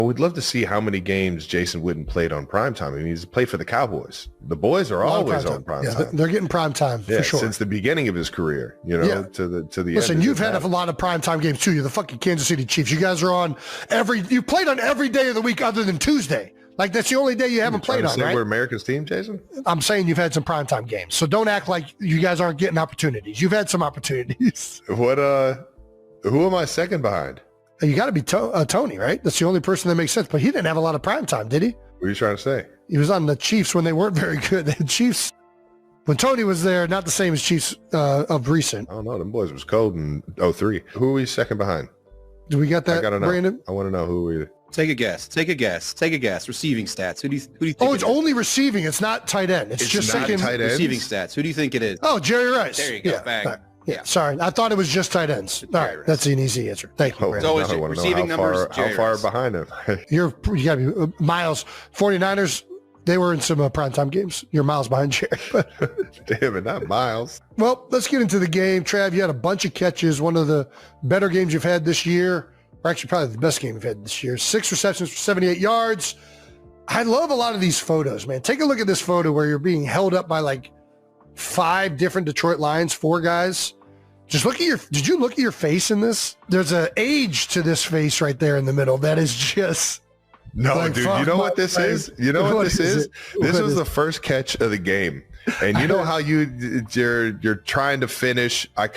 We'd love to see how many games Jason Witten played on primetime. I mean, he's played for the Cowboys. The boys are always on primetime. Yeah, they're getting primetime for sure. Since the beginning of his career, to the end. Listen, you've had a lot of primetime games too. You're the fucking Kansas City Chiefs. You guys are on you played on every day of the week other than Tuesday. Like, that's the only day you haven't played on, right? We're America's team, Jason? I'm saying you've had some primetime games. So don't act like you guys aren't getting opportunities. You've had some opportunities. Who am I second behind? You got to be Tony, right? That's the only person that makes sense. But he didn't have a lot of primetime, did he? What are you trying to say? He was on the Chiefs when they weren't very good. The Chiefs, when Tony was there, not the same as Chiefs of recent. I don't know. Them boys was cold in 03. Who are we second behind? Do we got that, Brandon? I want to know who we... Take a guess. Receiving stats. Who do you think? Oh, it's only receiving. It's not tight end. It's just second receiving stats. Who do you think it is? Oh, Jerry Rice. There you go. Bang. Yeah, sorry. I thought it was just tight ends. All right, that's an easy answer. Thank you, Brandon. It's always receiving numbers. How far behind him? You got to be Miles. 49ers, they were in some primetime games. You're miles behind Jerry. Damn it, not Miles. Well, let's get into the game. Trav, you had a bunch of catches. One of the better games you've had this year. Or actually, probably the best game you've had this year. 6 receptions for 78 yards. I love a lot of these photos, man. Take a look at this photo where you're being held up by like 5 different Detroit Lions, 4 guys. Just did you look at your face in this? There's an age to this face right there in the middle. That is just... No, like, dude, you know what this is? You know what this is? This was the first catch of the game. And you know how you're trying to finish. I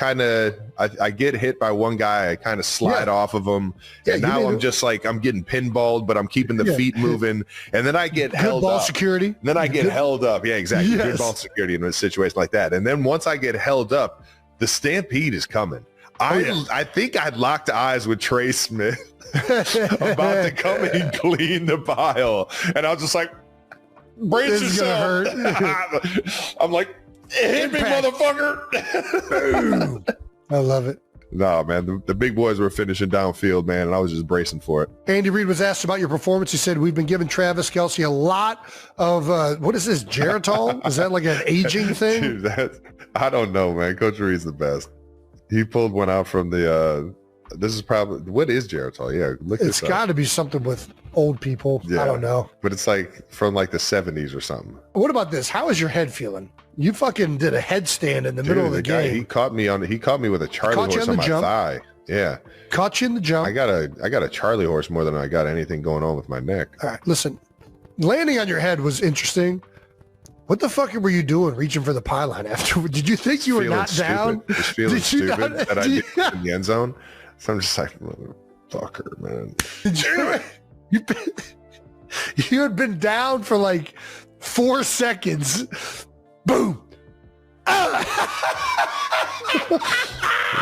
get hit by one guy. I kind of slide off of him. And now I'm just like, I'm getting pinballed, but I'm keeping the feet moving. And then I get held ball up. Security. And then I get held up. Yeah, exactly. Yes. Good ball security in a situation like that. And then once I get held up, the stampede is coming. I think I'd locked eyes with Trey Smith about to come and clean the pile. And I was just like, brace yourself. I'm like, hit me, motherfucker. I love it. No, man, the big boys were finishing downfield, man, and I was just bracing for it. Andy Reid was asked about your performance. He said, we've been giving Travis Kelce a lot of, what is this, Geritol? Is that like an aging thing? Dude, I don't know, man. Coach Reid's the best. He pulled one out from the, this is probably, what is Geritol? Yeah, look this up. It's got to be something with old people. Yeah, I don't know. But it's like from like the 70s or something. What about this? How is your head feeling? You fucking did a headstand in the middle of the game. He caught me with a Charlie horse on my thigh. Yeah. Caught you in the jump. I got a Charlie horse more than I got anything going on with my neck. All right, listen. Landing on your head was interesting. What the fuck were you doing reaching for the pylon after? Did you think you were not down? Just feeling stupid that I did in the end zone. So I'm just like, motherfucker, man. You had been down for like 4 seconds. Boom.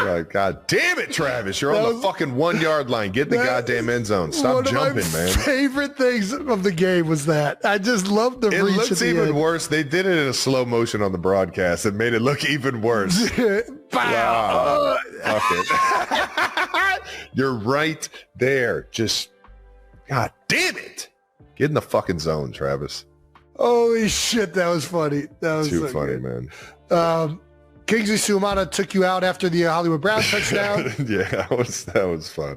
Like, God damn it, Travis. You're on the fucking 1 yard line. Get in the goddamn end zone. Stop jumping, man. Favorite things of the game was that. I just love the reach. It looks even worse. They did it in a slow motion on the broadcast. It made it look even worse. Wow. You're right there. Just, God damn it. Get in the fucking zone, Travis. Holy shit, that was funny. That was too funny, man. Kingsley Suamana took you out after the Hollywood Browns touchdown. Yeah, that was fun.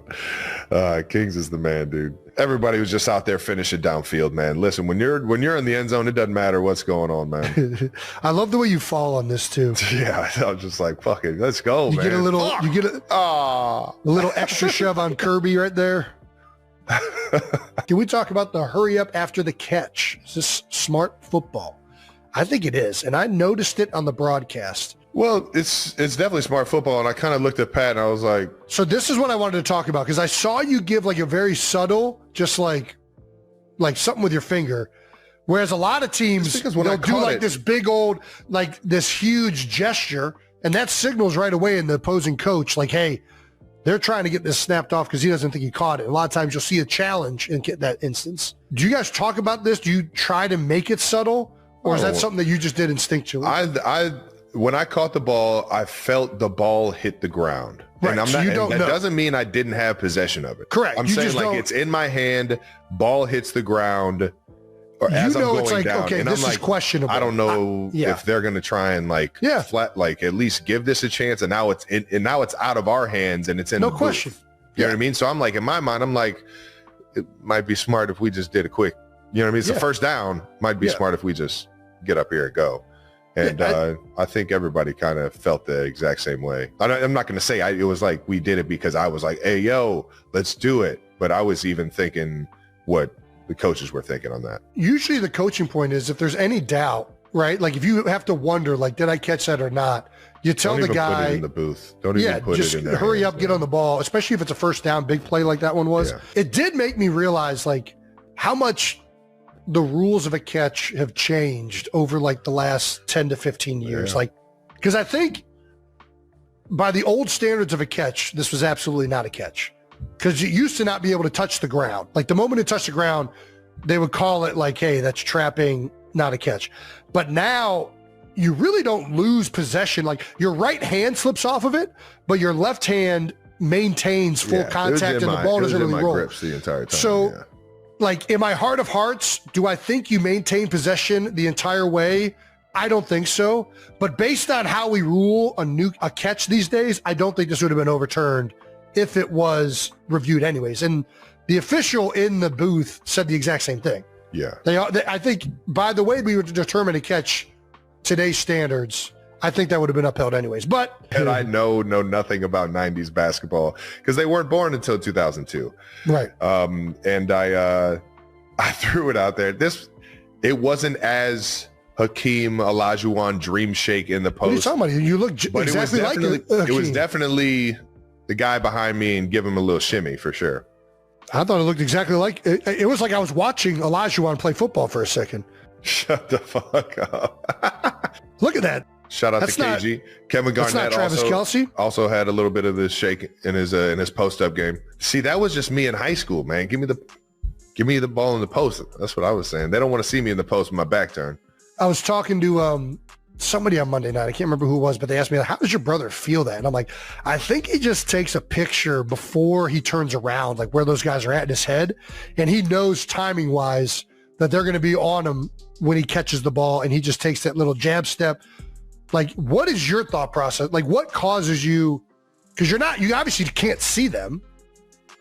Kings is the man, dude. Everybody was just out there finishing downfield, man. Listen, when you're in the end zone, it doesn't matter what's going on, man. I love the way you fall on this too. Yeah, I was just like, fuck it, let's go, man. You get a little extra shove on Kirby right there. Can we talk about the hurry up after the catch? Is this smart football? I think it is, and I noticed it on the broadcast. Well, it's definitely smart football, and I kind of looked at Pat, and I was like... So this is what I wanted to talk about, because I saw you give like a very subtle, just like something with your finger, whereas a lot of teams, they'll do like this big old, like this huge gesture, and that signals right away in the opposing coach, like, hey, they're trying to get this snapped off because he doesn't think he caught it. A lot of times you'll see a challenge in that instance. Do you guys talk about this? Do you try to make it subtle? Or is that something that you just did instinctually? When I caught the ball, I felt the ball hit the ground. Right, and that doesn't mean I didn't have possession of it. Correct. I'm saying like it's in my hand, ball hits the ground, or as I'm going down. Okay, and this I'm is like, questionable. I don't know if they're going to try and at least give this a chance. And now it's out of our hands and it's in no question. You know what I mean? So I'm like, in my mind, I'm like, it might be smart if we just did a quick, you know what I mean? It's a first down. Might be smart if we just get up here and go. And I think everybody kind of felt the exact same way. I'm not going to say it was like we did it because I was like, hey, yo, let's do it. But I was even thinking what the coaches were thinking on that. Usually the coaching point is if there's any doubt, right? Like if you have to wonder, like, did I catch that or not? You tell the guy. Put it in the booth. Don't even put it in there. Hurry up, get on the ball, especially if it's a first down, big play like that one was. Yeah. It did make me realize like how much the rules of a catch have changed over like the last 10 to 15 years. Like, because I think by the old standards of a catch, this was absolutely not a catch. Because you used to not be able to touch the ground. Like the moment it touched the ground, they would call it like, hey, that's trapping, not a catch. But now you really don't lose possession. Like your right hand slips off of it, but your left hand maintains full contact and the ball doesn't really roll. Grips the entire time. So like in my heart of hearts, do I think you maintain possession the entire way? I don't think so. But based on how we rule a catch these days, I don't think this would have been overturned if it was reviewed anyways. And the official in the booth said the exact same thing. Yeah. I think by the way we would determine a catch today's standards, I think that would have been upheld anyways. But and I know nothing about 90s basketball because they weren't born until 2002. Right. And I threw it out there. It wasn't as Hakeem Olajuwon dream shake in the post. What are you talking about? You look exactly like it was definitely the guy behind me and give him a little shimmy for sure. I thought it looked exactly like it was like I was watching Olajuwon play football for a second. Shut the fuck up. Look at that. Shout out to KG. Kevin Garnett Travis Kelce. Also had a little bit of this shake in his post-up game. See, that was just me in high school, man. Give me the ball in the post. That's what I was saying. They don't want to see me in the post with my back turned. I was talking to somebody on Monday night. I can't remember who it was, but they asked me, how does your brother feel that? And I'm like, I think he just takes a picture before he turns around, like where those guys are at in his head. And he knows timing wise that they're going to be on him when he catches the ball. And he just takes that little jab step. Like, what is your thought process? Like, what causes you, because you obviously can't see them.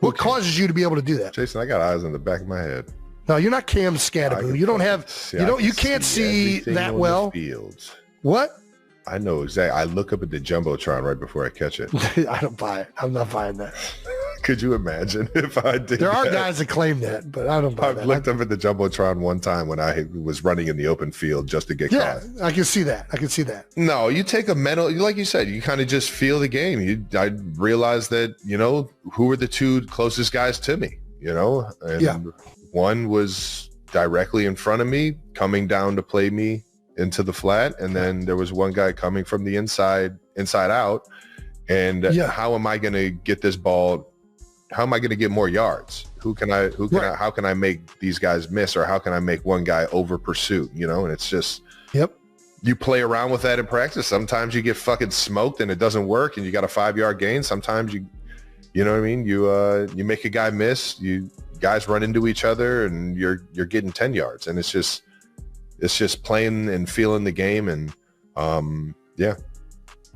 What causes you to be able to do that? Jason, I got eyes on the back of my head. No, you're not Cam Scadaboo. You don't have, you can't see that well. Fields. What? I know exactly. I look up at the Jumbotron right before I catch it. I don't buy it. I'm not buying that. Could you imagine if I did There are guys that claim that, but I don't buy that. I've looked up at the Jumbotron one time when I was running in the open field just to get caught. I can see that. I can see that. No, you take a mental, like you said, you kind of just feel the game. I realized that, who were the two closest guys to me, and one was directly in front of me coming down to play me into the flat. And then there was one guy coming from the inside out. And how am I going to get this ball? How am I going to get more yards? How can I make these guys miss, or how can I make one guy over pursuit? And it's just, you play around with that in practice. Sometimes you get fucking smoked and it doesn't work and you got a 5-yard gain. Sometimes you know what I mean? You make a guy miss, guys run into each other and you're getting 10 yards, and it's just playing and feeling the game. And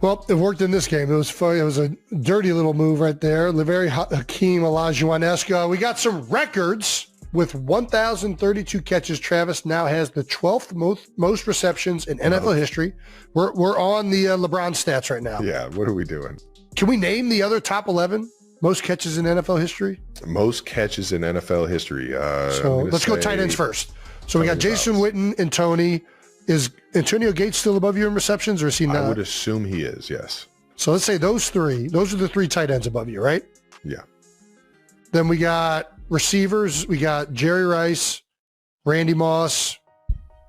Well, it worked in this game. It was fun. It was a dirty little move right there. Very Hakeem Olajuwon-esque. We got some records with 1,032 catches. Travis now has the 12th most receptions in NFL history. We're on the LeBron stats right now. Yeah, what are we doing? Can we name the other top 11 most catches in NFL history? Most catches in NFL history. So let's go tight ends first. So we got Jason Witten and Tony. Is Antonio Gates still above you in receptions, or is he not? I would assume he is, yes. So let's say those three. Those are the three tight ends above you, right? Yeah. Then we got receivers. We got Jerry Rice, Randy Moss.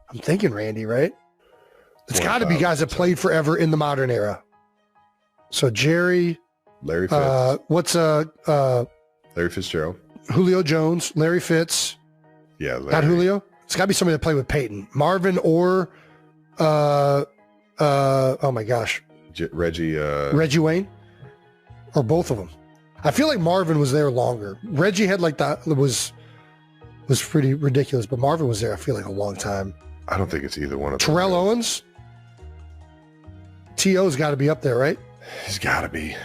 I'm thinking Randy, right? It's got to be guys that played forever in the modern era. So Jerry. Larry Fitz. Larry Fitzgerald. Julio Jones. Larry Fitz. Yeah, Larry. Not Julio. It's got to be somebody that played with Peyton. Marvin or, oh my gosh. Reggie Wayne? Or both of them. I feel like Marvin was there longer. Reggie had like that, was pretty ridiculous, but Marvin was there, I feel like, a long time. I don't think it's either one of them. Terrell Owens? T.O.'s got to be up there, right? He's got to be.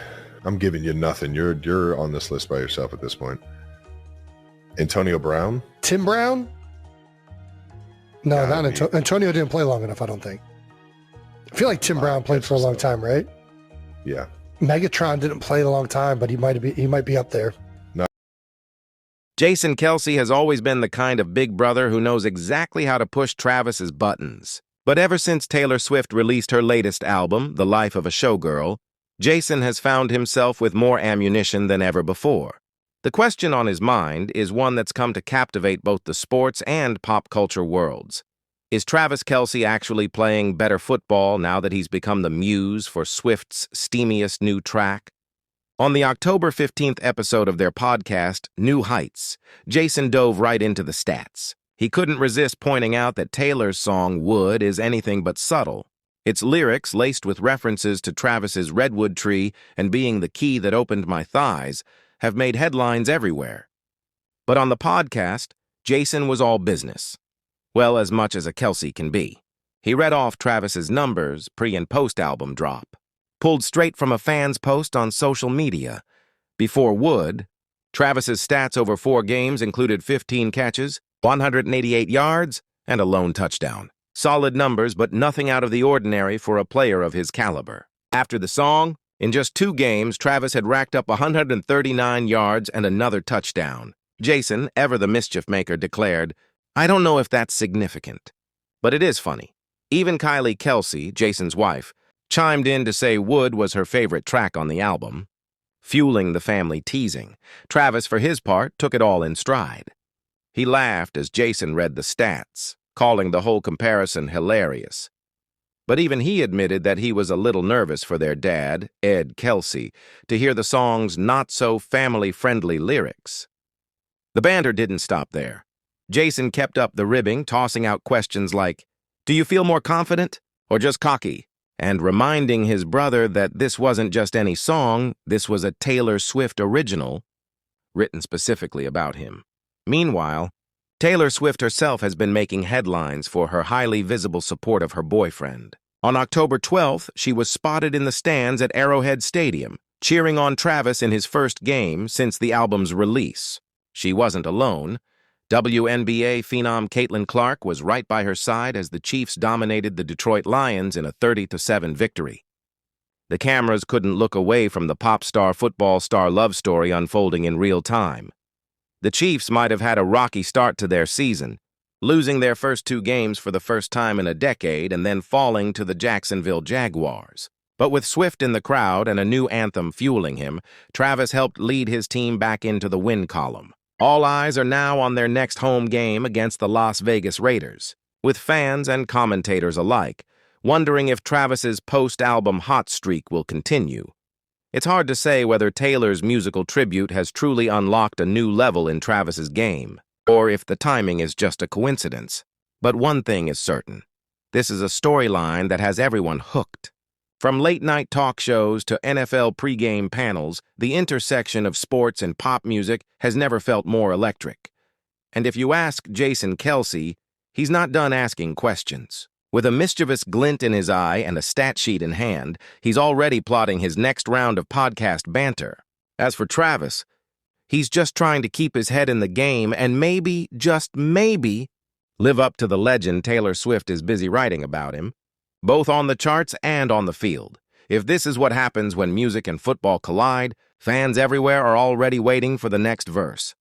I'm giving you nothing. You're on this list by yourself at this point. Antonio Brown? Tim Brown? No, not Antonio. Antonio didn't play long enough, I don't think. I feel like Tim Brown played for a long time, right? Yeah. Megatron didn't play a long time, but he might be up there. No. Jason Kelce has always been the kind of big brother who knows exactly how to push Travis's buttons. But ever since Taylor Swift released her latest album, The Life of a Showgirl, Jason has found himself with more ammunition than ever before. The question on his mind is one that's come to captivate both the sports and pop culture worlds. Is Travis Kelce actually playing better football now that he's become the muse for Swift's steamiest new track? On the October 15th episode of their podcast, New Heights, Jason dove right into the stats. He couldn't resist pointing out that Taylor's song Wood is anything but subtle. Its lyrics, laced with references to Travis's redwood tree and being the key that opened my thighs, have made headlines everywhere. But on the podcast, Jason was all business. Well, as much as a Kelce can be. He read off Travis's numbers pre- and post-album drop, pulled straight from a fan's post on social media. Before Wood, Travis's stats over 4 games included 15 catches, 188 yards, and a lone touchdown. Solid numbers, but nothing out of the ordinary for a player of his caliber. After the song, in just 2 games, Travis had racked up 139 yards and another touchdown. Jason, ever the mischief maker, declared, "I don't know if that's significant, but it is funny." Even Kylie Kelce, Jason's wife, chimed in to say Wood was her favorite track on the album. Fueling the family teasing, Travis, for his part, took it all in stride. He laughed as Jason read the stats, calling the whole comparison hilarious. But even he admitted that he was a little nervous for their dad, Ed Kelce, to hear the song's not-so-family-friendly lyrics. The banter didn't stop there. Jason kept up the ribbing, tossing out questions like, "Do you feel more confident or just cocky?" and reminding his brother that this wasn't just any song, this was a Taylor Swift original, written specifically about him. Meanwhile, Taylor Swift herself has been making headlines for her highly visible support of her boyfriend. On October 12th, she was spotted in the stands at Arrowhead Stadium, cheering on Travis in his first game since the album's release. She wasn't alone. WNBA phenom Caitlin Clark was right by her side as the Chiefs dominated the Detroit Lions in a 30-7 victory. The cameras couldn't look away from the pop star football star love story unfolding in real time. The Chiefs might have had a rocky start to their season, losing their first 2 games for the first time in a decade and then falling to the Jacksonville Jaguars. But with Swift in the crowd and a new anthem fueling him, Travis helped lead his team back into the win column. All eyes are now on their next home game against the Las Vegas Raiders, with fans and commentators alike wondering if Travis's post-album hot streak will continue. It's hard to say whether Taylor's musical tribute has truly unlocked a new level in Travis's game, or if the timing is just a coincidence. But one thing is certain. This is a storyline that has everyone hooked. From late-night talk shows to NFL pregame panels, the intersection of sports and pop music has never felt more electric. And if you ask Jason Kelce, he's not done asking questions. With a mischievous glint in his eye and a stat sheet in hand, he's already plotting his next round of podcast banter. As for Travis, he's just trying to keep his head in the game and maybe, just maybe, live up to the legend Taylor Swift is busy writing about him, both on the charts and on the field. If this is what happens when music and football collide, fans everywhere are already waiting for the next verse.